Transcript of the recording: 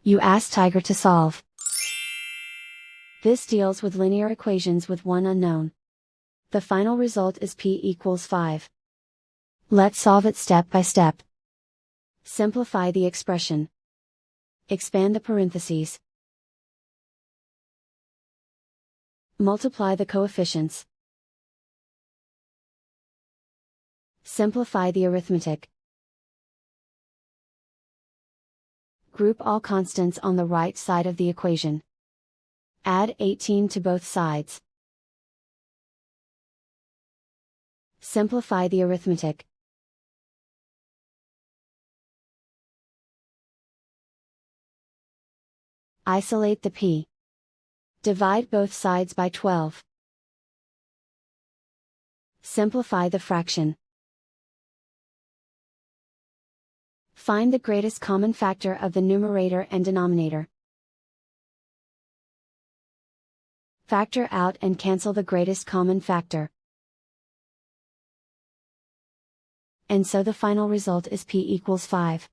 You ask Tiger to solve. This deals with linear equations with one unknown. The final result is p equals 5. Let's solve it step by step. Simplify the expression. Expand the parentheses. Multiply the coefficients. Simplify the arithmetic. Group all constants on the right side of the equation. Add 18 to both sides. Simplify the arithmetic. Isolate the p. Divide both sides by 12. Simplify the fraction. Find the greatest common factor of the numerator and denominator. Factor out and cancel the greatest common factor. And so the final result is p equals 5.